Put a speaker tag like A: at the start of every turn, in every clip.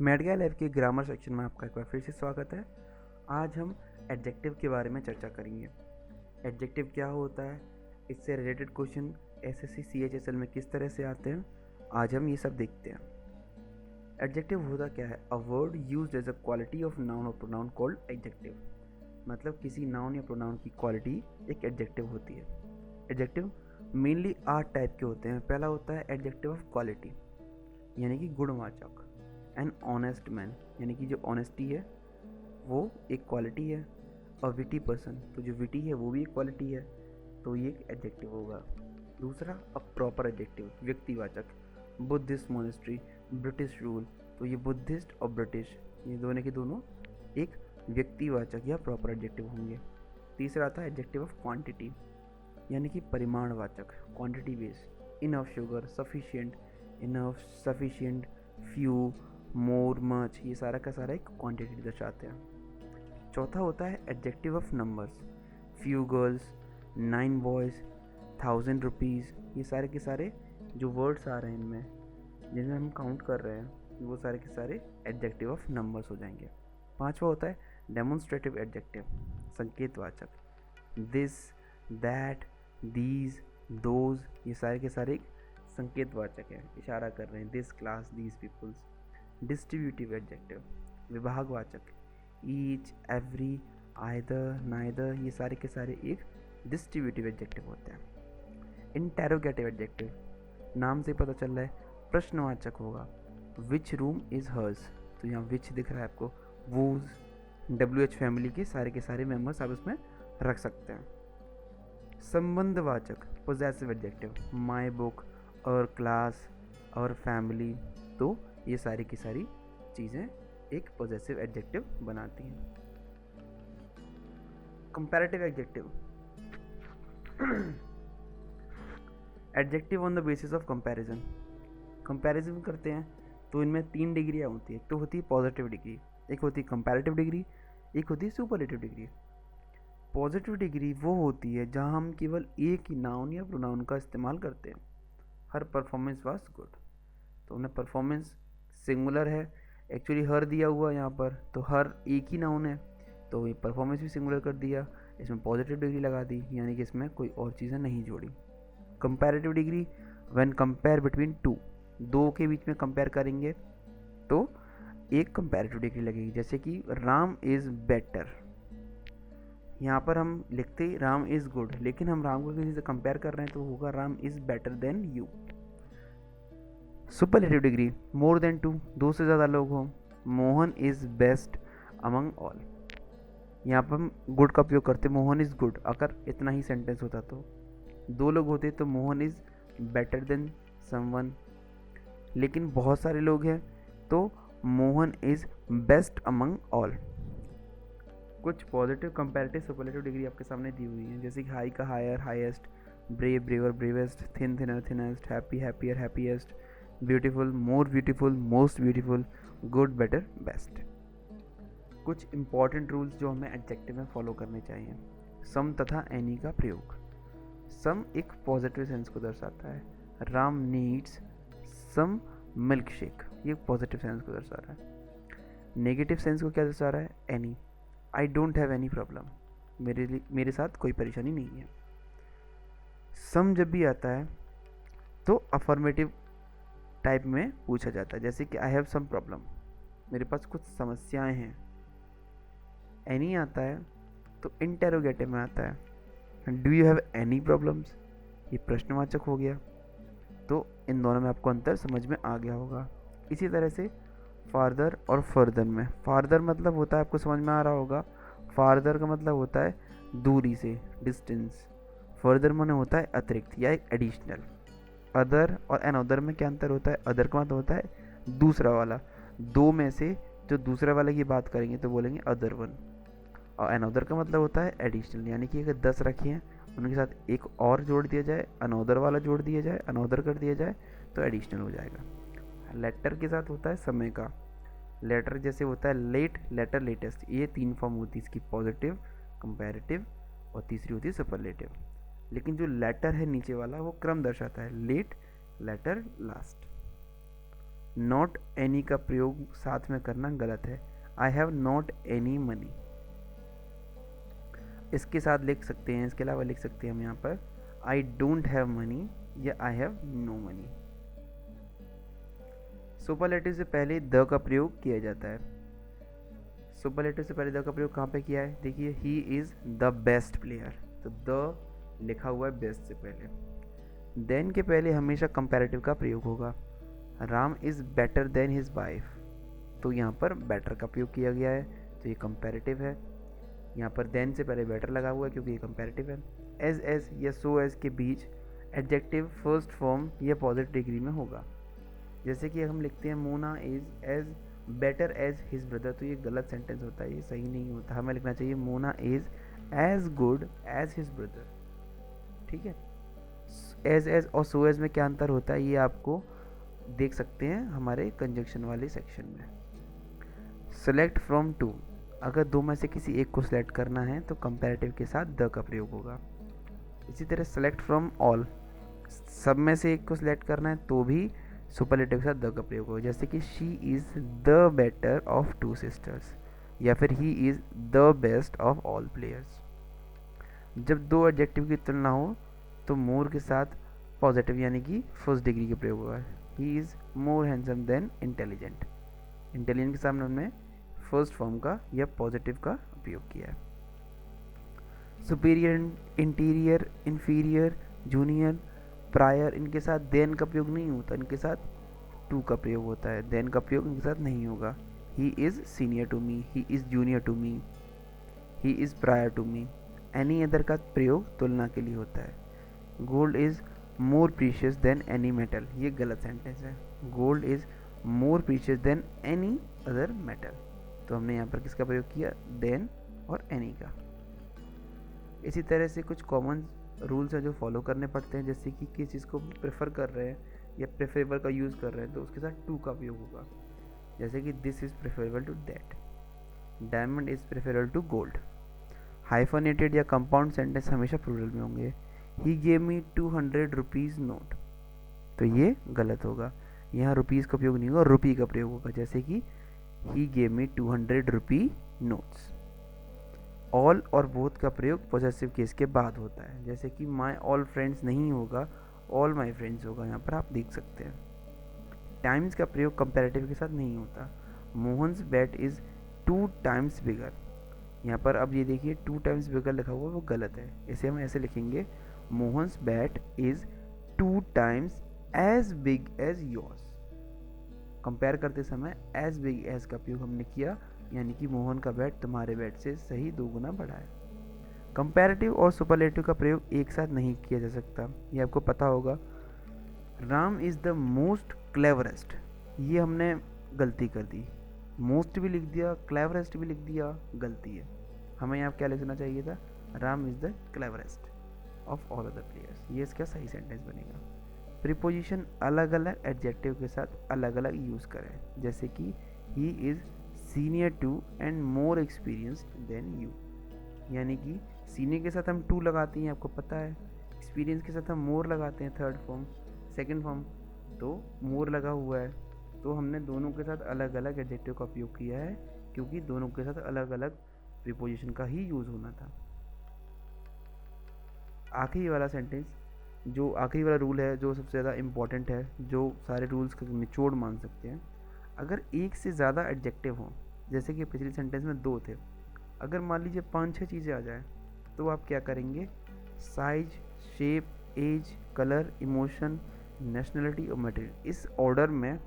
A: मेडगा lab के grammar section में आपका एक बार फिर से स्वागत है। आज हम एडजेक्टिव के बारे में चर्चा करेंगे। एडजेक्टिव क्या होता है, इससे रिलेटेड क्वेश्चन एसएससी सीएचएसएल में किस तरह से आते हैं, आज हम ये सब देखते हैं। एडजेक्टिव होता क्या है? A word used as a quality of noun और प्रोनाउन कॉल्ड एडजेक्टिव। मतलब किसी नाउन या प्रोनाउन की क्वालिटी एक एडजेक्टिव होती है। एडजेक्टिव मेनली 8 टाइप के होते हैं। पहला होता है एडजेक्टिव ऑफ क्वालिटी, यानी कि गुणवाचक। एन ऑनेस्ट मैन, यानी कि जो ऑनेस्टी है वो एक क्वालिटी है। अ विटी पर्सन, तो जो विटी है वो भी एक क्वालिटी है, तो ये एक एडजेक्टिव होगा। दूसरा अ प्रॉपर एडजेक्टिव, व्यक्तिवाचक। बुद्धिस्ट मोनेस्ट्री, ब्रिटिश रूल, तो ये बुद्धिस्ट और ब्रिटिश ये दोनों के दोनों एक व्यक्तिवाचक या प्रॉपर एडजेक्टिव होंगे। तीसरा आता है एडजेक्टिव ऑफ क्वांटिटी, यानी कि परिमाणवाचक, quantity base. Enough sugar, sufficient, enough, sufficient, few, more, much, ये सारा का सारा एक क्वांटिटी दर्शाते हैं। चौथा होता है adjective of numbers. Few girls, 9 boys, 1000 rupees, ये सारे के सारे जो वर्ड्स आ रहे हैं इनमें जिनमें हम काउंट कर रहे हैं वो सारे के सारे एडजेक्टिव ऑफ नंबर्स हो जाएंगे। पांचवा होता है डेमोन्स्ट्रेटिव एडजेक्टिव, संकेतवाचक। दिस, दैट, दीज, दोज, ये सारे के सारे एक संकेतवाचक है, इशारा कर रहे हैं। This class, these peoples. Distributive adjective, विभागवाचक। ईच, एवरी, आइदर, नाइदर, ये सारे के सारे एक डिस्ट्रीब्यूटिव एडजेक्टिव होते हैं। इंटेरोगेटिव एडजेक्टिव, नाम से पता चल रहा है प्रश्नवाचक होगा। विच रूम इज हर्स, तो यहाँ विच दिख रहा है आपको। वूज, WH फैमिली के सारे मेंबर्स आप इसमें रख सकते हैं। संबंधवाचक, पोजेसिव एडजेक्टिव। माई बुक, और क्लास, और फैमिली, तो ये सारी की सारी चीज़ें एक पॉजेसिव एडजेक्टिव बनाती हैं। Comparative adjective, adjective on the basis of comparison. Comparison करते हैं तो इनमें 3 डिग्रियाँ होती है। एक तो होती है पॉजिटिव डिग्री, एक होती है कंपैरेटिव डिग्री, एक होती है सुपरलेटिव डिग्री। पॉजिटिव डिग्री वो होती है जहाँ हम केवल एक ही नाउन या प्रोनाउन का इस्तेमाल करते हैं। हर परफॉर्मेंस वाज गुड, तो उन्हें परफॉर्मेंस सिंगुलर है, एक्चुअली हर दिया हुआ यहाँ पर, तो हर एक ही नाउन है, तो ये परफॉर्मेंस भी सिंगुलर कर दिया, इसमें पॉजिटिव डिग्री लगा दी, यानी कि इसमें कोई और चीज़ें नहीं जोड़ी। Comparative degree, when compare between two, दो के बीच में कंपेयर करेंगे तो एक कंपैरेटिव डिग्री लगेगी। जैसे कि राम इज़ बेटर, यहाँ पर हम लिखते राम इज़ गुड, लेकिन हम राम को किसी से कंपेयर कर रहे हैं तो होगा Ram is better than you. Superlative degree, more than two, दो से ज़्यादा लोग हों। Mohan is best among all, यहाँ पर हम गुड का उपयोग करते, मोहन इज़ गुड, अगर इतना ही सेंटेंस होता तो। दो लोग होते तो Mohan is better than someone, लेकिन बहुत सारे लोग हैं तो Mohan is best among all. कुछ पॉजिटिव कंपैरेटिव सुपरलेटिव डिग्री आपके सामने दी हुई है, जैसे कि हाई का higher, highest, brave, braver, bravest, thin, thinner, thinnest, happy, happier, happiest, beautiful, more beautiful, most beautiful, good, better, best. कुछ इंपॉर्टेंट रूल्स जो हमें एडजेक्टिव में फॉलो करने चाहिए। सम तथा एनी का प्रयोग। सम एक पॉजिटिव सेंस को दर्शाता है। Ram needs some milk shake, ये पॉजिटिव सेंस को दर्शा रहा है। नेगेटिव सेंस को क्या दर्शा रहा है? Any, I don't have any problem, मेरे साथ कोई परेशानी नहीं है। सम जब भी आता है तो अफर्मेटिव टाइप में पूछा जाता है, जैसे कि आई हैव सम प्रॉब्लम, मेरे पास कुछ समस्याएं हैं। एनी आता है तो इंटेरोगेटिव में आता है, do you have any problems, ये प्रश्नवाचक हो गया। तो इन दोनों में आपको अंतर समझ में आ गया होगा। इसी तरह से फार्दर और फर्दर में, फार्दर मतलब होता है, आपको समझ में आ रहा होगा, फार्दर का मतलब होता है दूरी से, डिस्टेंस। फर्दर माने होता है अतिरिक्त या एक एडिशनल। अदर और अनदर में क्या अंतर होता है? अदर का मतलब होता है दूसरा वाला, दो में से जो दूसरे वाले की बात करेंगे तो बोलेंगे अदर वन। और अनदर का मतलब होता है एडिशनल, यानी कि अगर 10 रखे हैं उनके साथ एक और जोड़ दिया जाए, अनदर वाला जोड़ दिया जाए, अनदर कर दिया जाए तो एडिशनल हो जाएगा। लेटर के साथ होता है समय का, लेटर जैसे होता है लेट, लेटर, लेटेस्ट, ये 3 फॉर्म होती है इसकी, पॉजिटिव, कंपैरेटिव और तीसरी होती है सुपरलेटिव। लेकिन जो लेटर है नीचे वाला वो क्रम दर्शाता है, late, later, last. Not any का प्रयोग साथ में करना गलत है। I have not any money, इसके साथ लिख सकते हैं, इसके अलावा लिख सकते हैं हम यहाँ पर आई डोंट हैव मनी या I have no money. Superlative से पहले द का प्रयोग किया जाता है। सुपरलेटिव से पहले द का प्रयोग कहाँ पे किया है, देखिए he is the best player, तो द लिखा हुआ है बेस्ट से पहले। देन के पहले हमेशा कंपैरेटिव का प्रयोग होगा। Ram is better then his wife, तो यहाँ पर बेटर का प्रयोग किया गया है, तो ये कंपैरेटिव है। यहाँ पर देन से पहले बेटर लगा हुआ है क्योंकि ये कंपैरेटिव है। एज या सो एज के बीच एडजेक्टिव फर्स्ट फॉर्म या पॉजिटिव डिग्री में होगा। जैसे कि हम लिखते हैं Mona is as better as his brother, तो ये गलत सेंटेंस होता है, ये सही नहीं होता। हमें लिखना चाहिए Mona is as good as his brother. ठीक है, एज और सो एज में क्या अंतर होता है ये आपको देख सकते हैं हमारे कंजक्शन वाले सेक्शन में। सेलेक्ट फ्रॉम टू, अगर दो में से किसी एक को सिलेक्ट करना है तो कंपैरेटिव के साथ द का प्रयोग होगा। इसी तरह सेलेक्ट फ्रॉम ऑल, सब में से एक को सिलेक्ट करना है तो भी सुपरलेटिव के साथ द का प्रयोग होगा। जैसे कि she is the better of two sisters या फिर he is the best of all players. जब दो एडजेक्टिव की तुलना हो तो मोर के साथ पॉजिटिव यानी कि फर्स्ट डिग्री का प्रयोग होगा। He is more handsome then intelligent, intelligent के सामने हमने फर्स्ट फॉर्म का या पॉजिटिव का उपयोग किया है। Superior, interior, inferior, junior, prior, इनके साथ देन का प्रयोग नहीं होता, इनके साथ टू का प्रयोग होता है, देन का प्रयोग इनके साथ नहीं होगा। He is senior to me, he is junior to me, he is prior to me. Any other का प्रयोग तुलना के लिए होता है। Gold is more precious than any metal, ये गलत सेंटेंस है। Gold is more precious than any other metal, तो हमने यहाँ पर किसका प्रयोग किया, देन और एनी का। इसी तरह से कुछ कॉमन रूल्स हैं जो फॉलो करने पड़ते हैं, जैसे कि किस चीज़ को प्रेफर कर रहे हैं या प्रेफरेबल का यूज़ कर रहे हैं तो उसके साथ टू का उपयोग होगा। जैसे कि this is preferable to that, diamond is preferable to gold. Hyphenated या कंपाउंड सेंटेंस हमेशा प्लूरल में होंगे। He gave me 200 rupees note, तो ये गलत होगा, यहाँ रुपीज़ का उपयोग नहीं होगा, रुपी का प्रयोग होगा। जैसे कि ही गेव मी 200 रुपी नोट्स। ऑल और बोथ का प्रयोग पॉजेसिव केस के बाद होता है, जैसे कि माई ऑल फ्रेंड्स नहीं होगा, ऑल माई फ्रेंड्स होगा, यहाँ पर आप देख सकते हैं। टाइम्स का प्रयोग कंपैरेटिव के साथ नहीं होता। Mohan's bat is 2 times bigger, यहाँ पर अब ये देखिए 2 टाइम्स बिगर लिखा हुआ वो गलत है, इसे हम ऐसे लिखेंगे Mohan's bat is 2 times as big as yours. Compare करते समय एज बिग एज का प्रयोग हमने किया, यानी कि मोहन का बैट तुम्हारे बैट से सही 2 गुना बड़ा है। कंपैरेटिव और सुपरलेटिव का प्रयोग एक साथ नहीं किया जा सकता, ये आपको पता होगा। Ram is the most cleverest, ये हमने गलती कर दी, मोस्ट भी लिख दिया, क्लेवरेस्ट भी लिख दिया, गलती है। हमें यहाँ क्या लिखना चाहिए था, Ram is the cleverest of all other players, ये इसका सही सेंटेंस बनेगा। प्रीपोजिशन अलग अलग एडजेक्टिव के साथ अलग अलग यूज़ करें, जैसे कि he is senior to and more experienced than you, यानी कि सीनियर के साथ हम टू लगाते हैं आपको पता है, एक्सपीरियंस के साथ हम मोर लगाते हैं थर्ड फॉर्म, सेकंड फॉर्म तो मोर लगा हुआ है, तो हमने दोनों के साथ अलग अलग एडजेक्टिव का उपयोग किया है क्योंकि दोनों के साथ अलग अलग प्रीपोजिशन का ही यूज़ होना था। आखिरी वाला सेंटेंस, जो आखिरी वाला रूल है जो सबसे ज़्यादा इम्पॉर्टेंट है, जो सारे रूल्स का निचोड़ मान सकते हैं। अगर एक से ज़्यादा एडजेक्टिव हों, जैसे कि पिछले सेंटेंस में 2 थे, अगर मान लीजिए 5-6 चीज़ें आ जाएं तो आप क्या करेंगे, size, shape, age, colour, emotion, nationality और मटेरियल, इस ऑर्डर में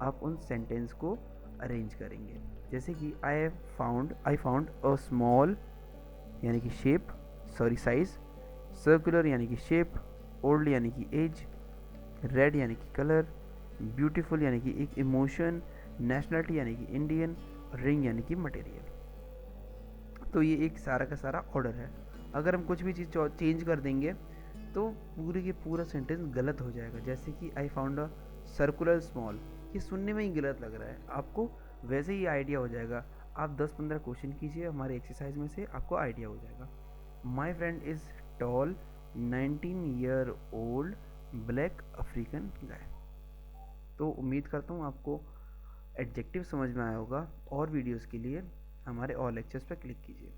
A: आप उन सेंटेंस को अरेंज करेंगे। जैसे कि आई फाउंड अ स्मॉल यानी कि शेप, सॉरी साइज, सर्कुलर यानी कि शेप, ओल्ड यानी कि एज, रेड यानी कि कलर, ब्यूटीफुल यानी कि एक इमोशन, नेशनलिटी यानी कि इंडियन, रिंग यानी कि मटेरियल। तो ये एक सारा का सारा ऑर्डर है। अगर हम कुछ भी चीज़ चेंज कर देंगे तो पूरे के पूरा सेंटेंस गलत हो जाएगा। जैसे कि I found a circular small, ये सुनने में ही गलत लग रहा है, आपको वैसे ही आइडिया हो जाएगा। आप 10-15 क्वेश्चन कीजिए हमारे एक्सरसाइज में से, आपको आइडिया हो जाएगा। My friend is tall 19 year old black African guy. तो उम्मीद करता हूँ आपको एडजेक्टिव समझ में आया होगा। और वीडियोस के लिए हमारे और लेक्चर्स पर क्लिक कीजिए।